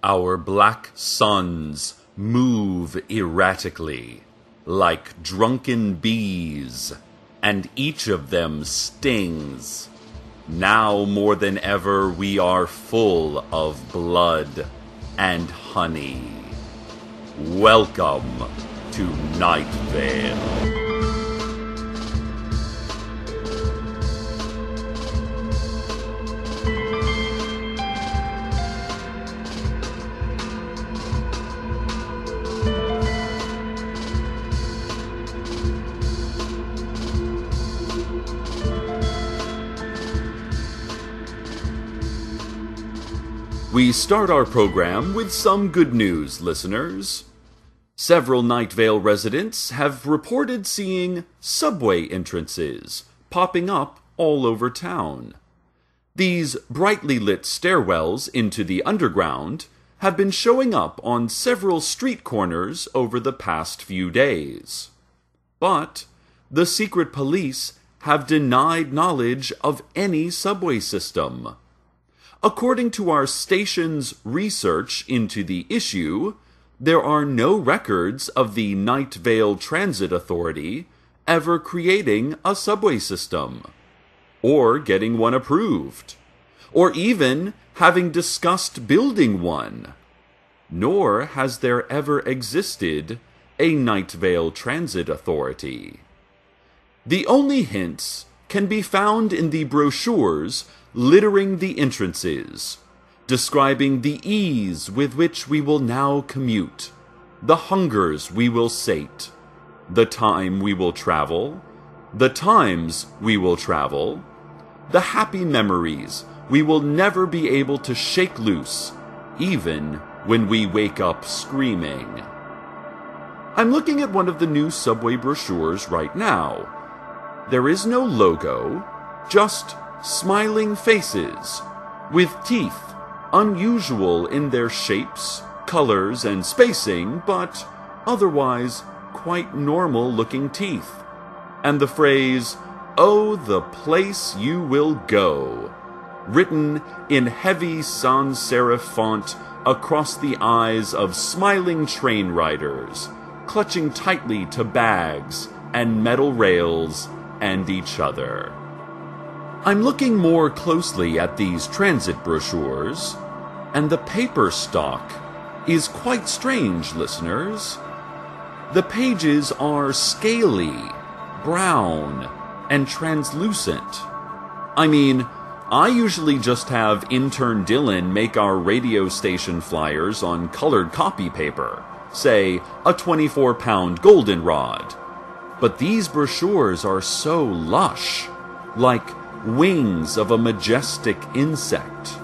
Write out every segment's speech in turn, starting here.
Our black suns move erratically, like drunken bees, and each of them stings. Now more than ever we are full of blood and honey. Welcome to Night Vale. We start our program with some good news, listeners. Several Night Vale residents have reported seeing subway entrances popping up all over town. These brightly lit stairwells into the underground have been showing up on several street corners over the past few days. But the secret police have denied knowledge of any subway system. According to our station's research into the issue, there are no records of the Night Vale Transit Authority ever creating a subway system, or getting one approved, or even having discussed building one. Nor has there ever existed a Night Vale Transit Authority. The only hints can be found in the brochures littering the entrances, describing the ease with which we will now commute, the hungers we will sate, the time we will travel, the times we will travel, the happy memories we will never be able to shake loose, even when we wake up screaming. I'm looking at one of the new subway brochures right now. There is no logo, just smiling faces, with teeth unusual in their shapes, colors, and spacing, but otherwise quite normal-looking teeth. And the phrase, "Oh, the place you will go," written in heavy sans serif font across the eyes of smiling train riders, clutching tightly to bags and metal rails and each other. I'm looking more closely at these transit brochures, and the paper stock is quite strange, listeners. The pages are scaly, brown, and translucent. I mean, I usually just have intern Dylan make our radio station flyers on colored copy paper, say a 24-pound goldenrod. But these brochures are so lush, like wings of a majestic insect.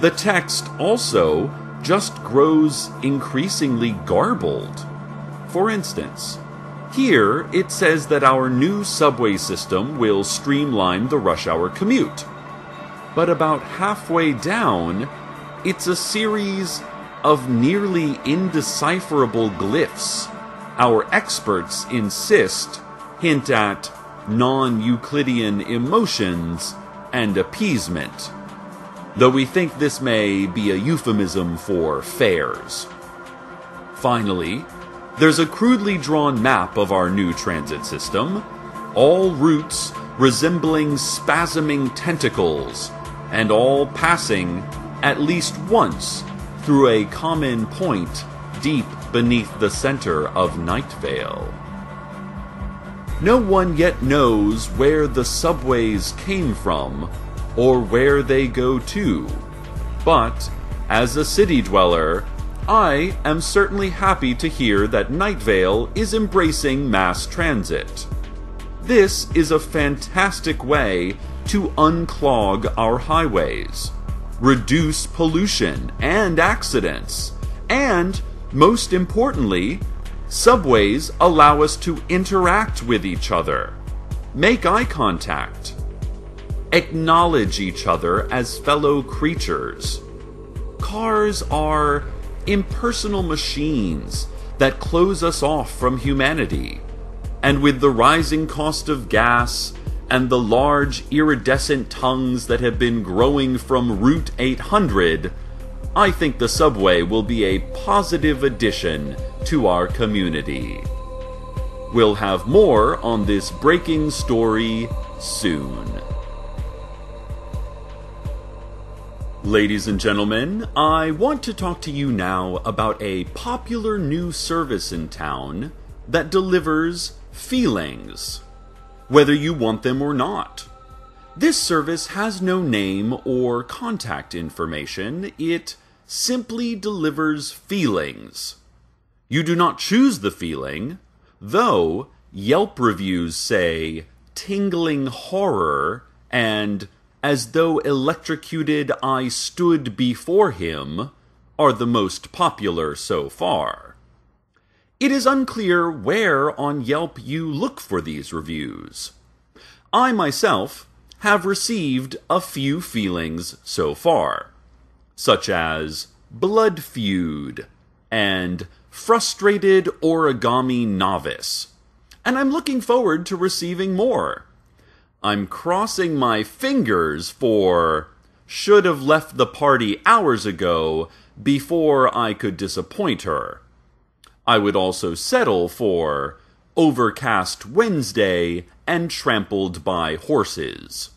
The text also just grows increasingly garbled. For instance, here it says that our new subway system will streamline the rush hour commute. But about halfway down, it's a series of nearly indecipherable glyphs. Our experts insist hint at non-Euclidean emotions and appeasement, though we think this may be a euphemism for fares. Finally, there's a crudely drawn map of our new transit system, all routes resembling spasming tentacles, and all passing at least once through a common point deep beneath the center of Night Vale. No one yet knows where the subways came from or where they go to, but as a city dweller, I am certainly happy to hear that Night Vale is embracing mass transit. This is a fantastic way to unclog our highways, reduce pollution and accidents, and, most importantly, subways allow us to interact with each other, make eye contact, acknowledge each other as fellow creatures. Cars are impersonal machines that close us off from humanity, and with the rising cost of gas and the large iridescent tongues that have been growing from Route 800, I think the subway will be a positive addition to our community. We'll have more on this breaking story soon. Ladies and gentlemen, I want to talk to you now about a popular new service in town that delivers feelings, whether you want them or not. This service has no name or contact information. It simply delivers feelings. You do not choose the feeling, though Yelp reviews say tingling horror and as though electrocuted I stood before him are the most popular so far. It is unclear where on Yelp you look for these reviews. I myself have received a few feelings so far, such as blood feud and frustrated origami novice, and I'm looking forward to receiving more. I'm crossing my fingers for should have left the party hours ago before I could disappoint her. I would also settle for overcast Wednesday and trampled by horses.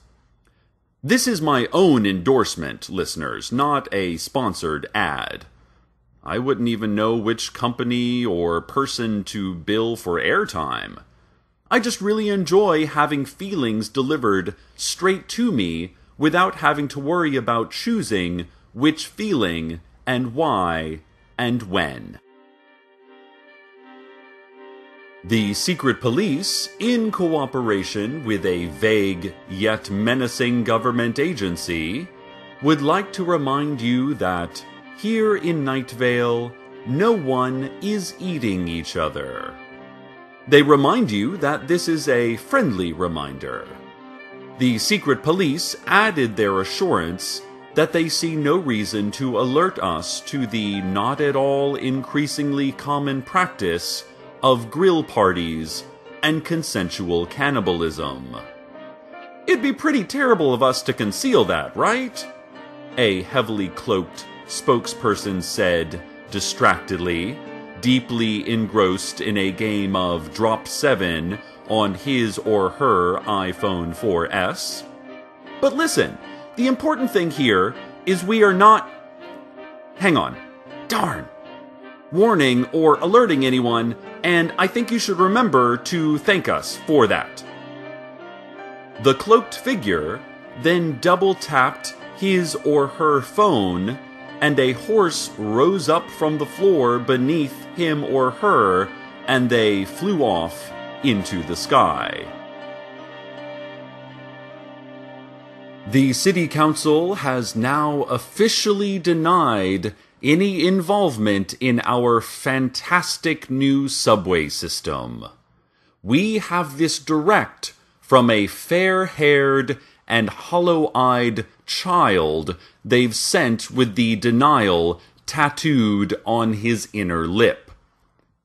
This is my own endorsement, listeners, not a sponsored ad. I wouldn't even know which company or person to bill for airtime. I just really enjoy having feelings delivered straight to me without having to worry about choosing which feeling and why and when. The secret police, in cooperation with a vague yet menacing government agency, would like to remind you that here in Night Vale, no one is eating each other. They remind you that this is a friendly reminder. The secret police added their assurance that they see no reason to alert us to the not at all increasingly common practice of grill parties and consensual cannibalism. It'd be pretty terrible of us to conceal that, right? A heavily cloaked spokesperson said distractedly, deeply engrossed in a game of Drop 7 on his or her iPhone 4S. But listen, the important thing here is we are not... Hang on. Darn. Warning or alerting anyone, and I think you should remember to thank us for that. The cloaked figure then double-tapped his or her phone, and a horse rose up from the floor beneath him or her, and they flew off into the sky. The City Council has now officially denied any involvement in our fantastic new subway system. We have this direct from a fair-haired and hollow-eyed child they've sent with the denial tattooed on his inner lip.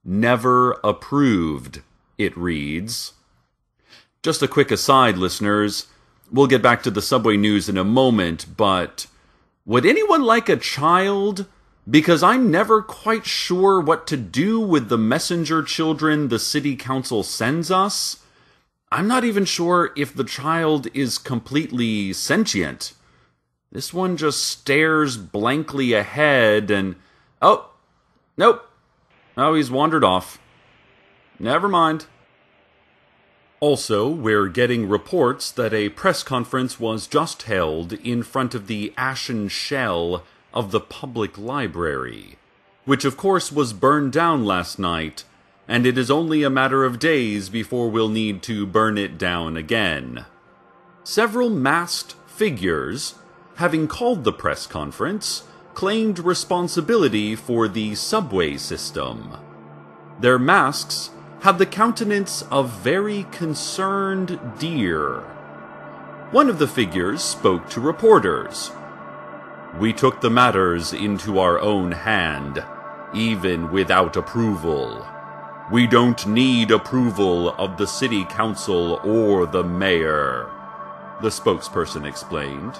Never approved, it reads. Just a quick aside, listeners. We'll get back to the subway news in a moment, but would anyone like a child? Because I'm never quite sure what to do with the messenger children the city council sends us. I'm not even sure if the child is completely sentient. This one just stares blankly ahead and... Oh, nope. Oh, he's wandered off. Never mind. Also, we're getting reports that a press conference was just held in front of the ashen shell of the public library, which of course was burned down last night, and it is only a matter of days before we'll need to burn it down again. Several masked figures, having called the press conference, claimed responsibility for the subway system. Their masks had the countenance of very concerned deer. One of the figures spoke to reporters. "We took the matters into our own hand, even without approval. We don't need approval of the city council or the mayor," the spokesperson explained.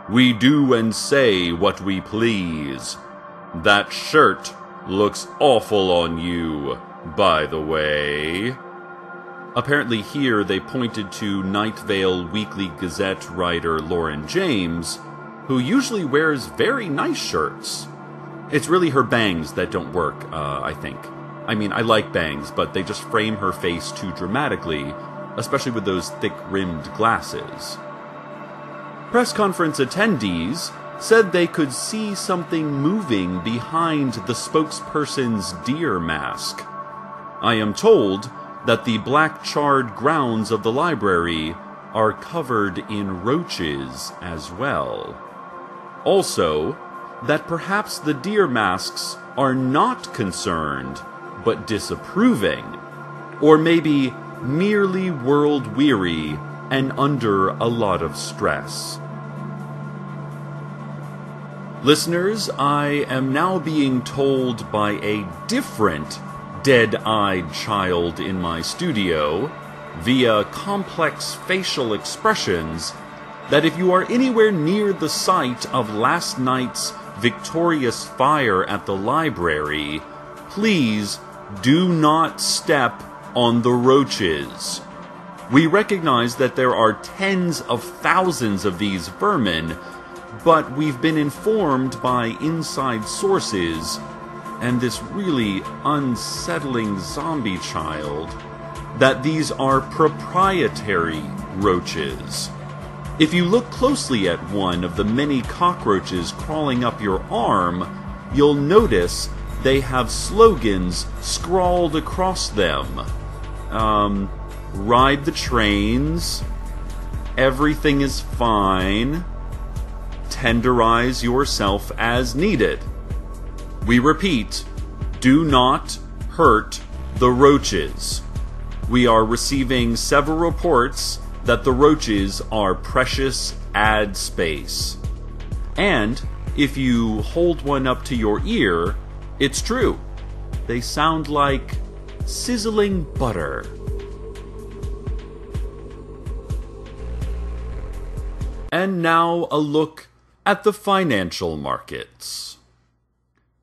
We do and say what we please. That shirt looks awful on you, by the way. Apparently here they pointed to Night Vale Weekly Gazette writer Lauren James, who usually wears very nice shirts. It's really her bangs that don't work, I think. I mean, I like bangs, but they just frame her face too dramatically, especially with those thick-rimmed glasses. Press conference attendees said they could see something moving behind the spokesperson's deer mask. I am told that the black charred grounds of the library are covered in roaches as well. Also, that perhaps the deer masks are not concerned, but disapproving, or maybe merely world-weary and under a lot of stress. Listeners, I am now being told by a different dead-eyed child in my studio, via complex facial expressions, that if you are anywhere near the site of last night's victorious fire at the library, please do not step on the roaches. We recognize that there are tens of thousands of these vermin, but we've been informed by inside sources and this really unsettling zombie child that these are proprietary roaches. If you look closely at one of the many cockroaches crawling up your arm, you'll notice they have slogans scrawled across them. Ride the trains, everything is fine, tenderize yourself as needed. We repeat, do not hurt the roaches. We are receiving several reports that the roaches are precious ad space. And if you hold one up to your ear, it's true. They sound like sizzling butter. And now a look at the financial markets.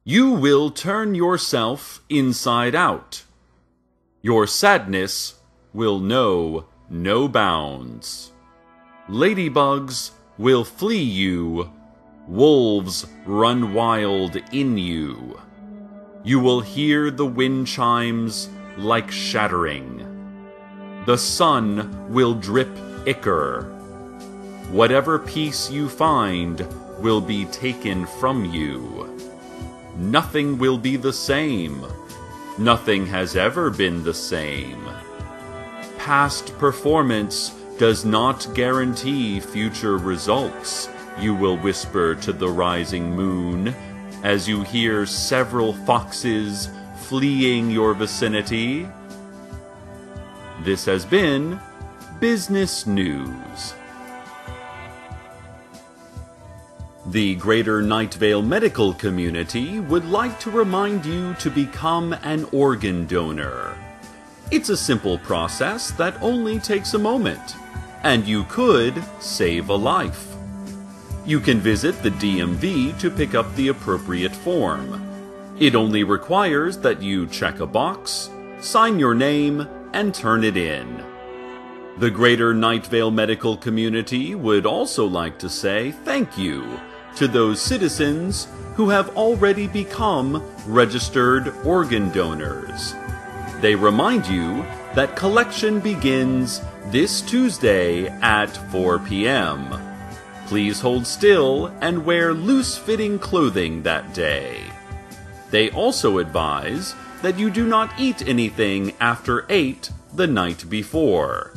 You will turn yourself inside out. Your sadness will know no bounds. Ladybugs will flee you. Wolves run wild in you. You will hear the wind chimes like shattering. The sun will drip ichor. Whatever peace you find will be taken from you. Nothing will be the same. Nothing has ever been the same. Past performance does not guarantee future results, you will whisper to the rising moon as you hear several foxes fleeing your vicinity. This has been Business News. The Greater Night Vale medical community would like to remind you to become an organ donor. It's a simple process that only takes a moment, and you could save a life. You can visit the DMV to pick up the appropriate form. It only requires that you check a box, sign your name, and turn it in. The Greater Night Vale medical community would also like to say thank you to those citizens who have already become registered organ donors. They remind you that collection begins this Tuesday at 4 p.m. Please hold still and wear loose-fitting clothing that day. They also advise that you do not eat anything after 8 the night before.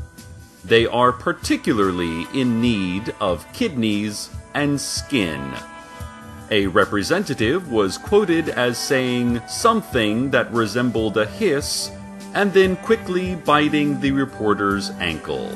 They are particularly in need of kidneys and skin. A representative was quoted as saying something that resembled a hiss and then quickly biting the reporter's ankle.